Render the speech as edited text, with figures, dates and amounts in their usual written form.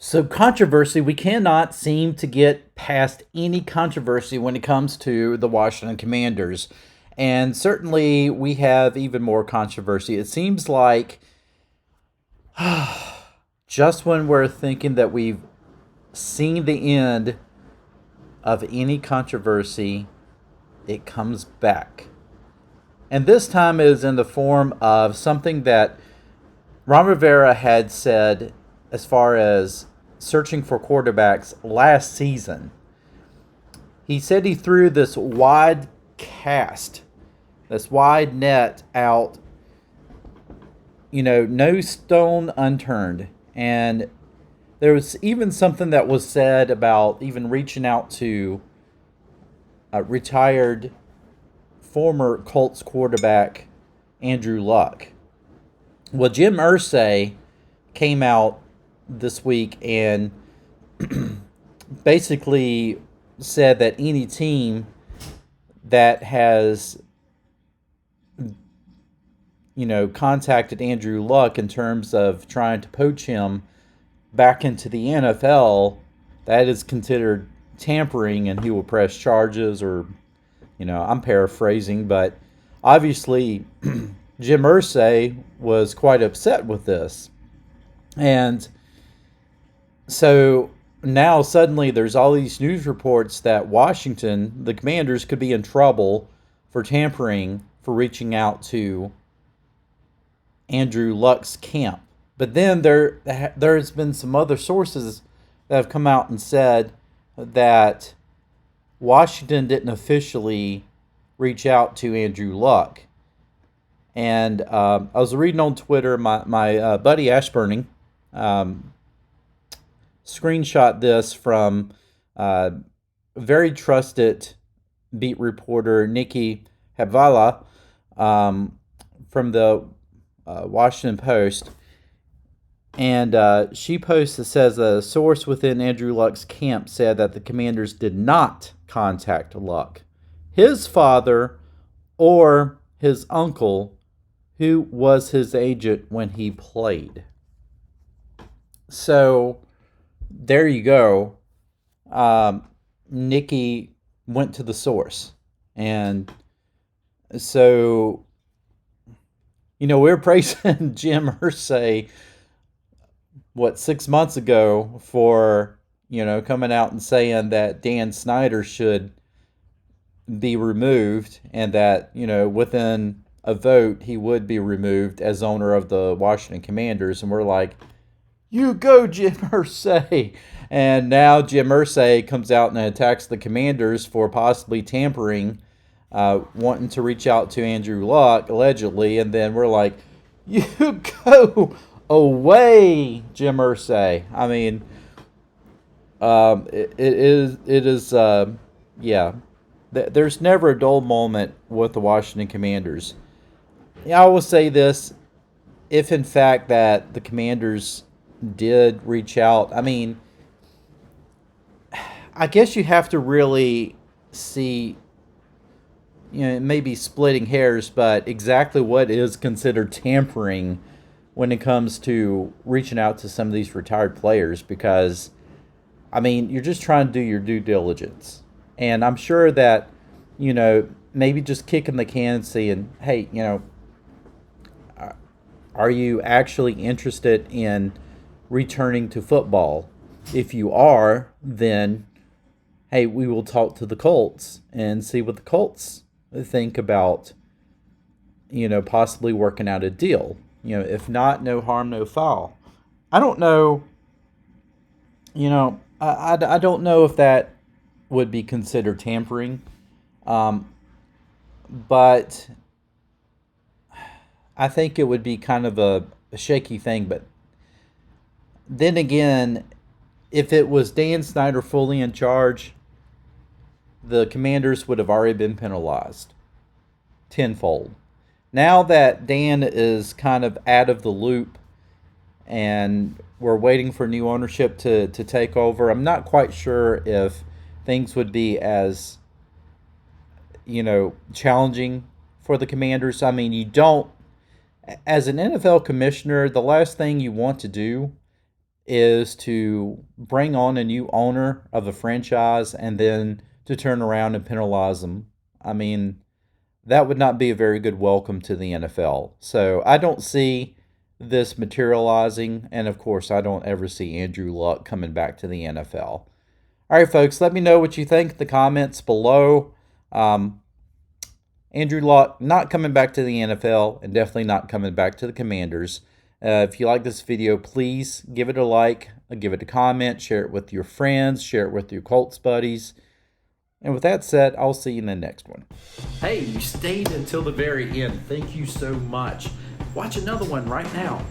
So, controversy, we cannot seem to get past any controversy when it comes to the Washington Commanders. And certainly we have even more controversy. It seems like just when we're thinking that we've seen the end of any controversy, it comes back. And this time it is in the form of something that Ron Rivera had said as far as searching for quarterbacks last season. He said he threw this wide cast, this wide net out, no stone unturned. And there was even something that was said about even reaching out to a retired former Colts quarterback Andrew Luck. Well, Jim Irsay came out this week and basically said that any team that has contacted Andrew Luck in terms of trying to poach him back into the NFL, that is considered tampering and he will press charges, or I'm paraphrasing, but obviously Jim Irsay was quite upset with this. And so now suddenly there's all these news reports that Washington, the Commanders, could be in trouble for tampering, for reaching out to Andrew Luck's camp. But then there's been some other sources that have come out and said that Washington didn't officially reach out to Andrew Luck. And I was reading on Twitter, my buddy Ashburning screenshot this from very trusted beat reporter Nikki Habvala from the Washington Post. And she posts that says a source within Andrew Luck's camp said that the Commanders did not contact Luck, his father, or his uncle, who was his agent when he played. So there you go. Nikki went to the source. And so, we were praising Jim Irsay 6 months ago for coming out and saying that Dan Snyder should be removed, and that within a vote he would be removed as owner of the Washington Commanders. And we're like, you go, Jim Irsay. And now Jim Irsay comes out and attacks the Commanders for possibly tampering, wanting to reach out to Andrew Luck allegedly. And then we're like, you go away, Jim Irsay. I mean, it is, yeah. There's never a dull moment with the Washington Commanders. I will say this: if in fact that the Commanders did reach out, I mean, I guess you have to really see, maybe splitting hairs, but exactly what is considered tampering when it comes to reaching out to some of these retired players. Because, I mean, you're just trying to do your due diligence. And I'm sure that, maybe just kicking the can and saying, hey, are you actually interested in returning to football? If you are, then, hey, we will talk to the Colts and see what the Colts think about, possibly working out a deal. If not, no harm, no foul. I don't know, I don't know if that would be considered tampering. But I think it would be kind of a shaky thing. But then again, if it was Dan Snyder fully in charge, the Commanders would have already been penalized tenfold. Now that Dan is kind of out of the loop and we're waiting for new ownership to take over, I'm not quite sure if things would be as, challenging for the Commanders. I mean, you don't, as an NFL commissioner, the last thing you want to do is to bring on a new owner of a franchise and then to turn around and penalize them. I mean, that would not be a very good welcome to the NFL. So I don't see this materializing. And of course, I don't ever see Andrew Luck coming back to the NFL. All right, folks, let me know what you think in the comments below. Um, Andrew Luck not coming back to the NFL and definitely not coming back to the Commanders. If you like this video, please give it a like, give it a comment, share it with your friends, share it with your Colts buddies. And with that said, I'll see you in the next one. Hey, you stayed until the very end. Thank you so much. Watch another one right now.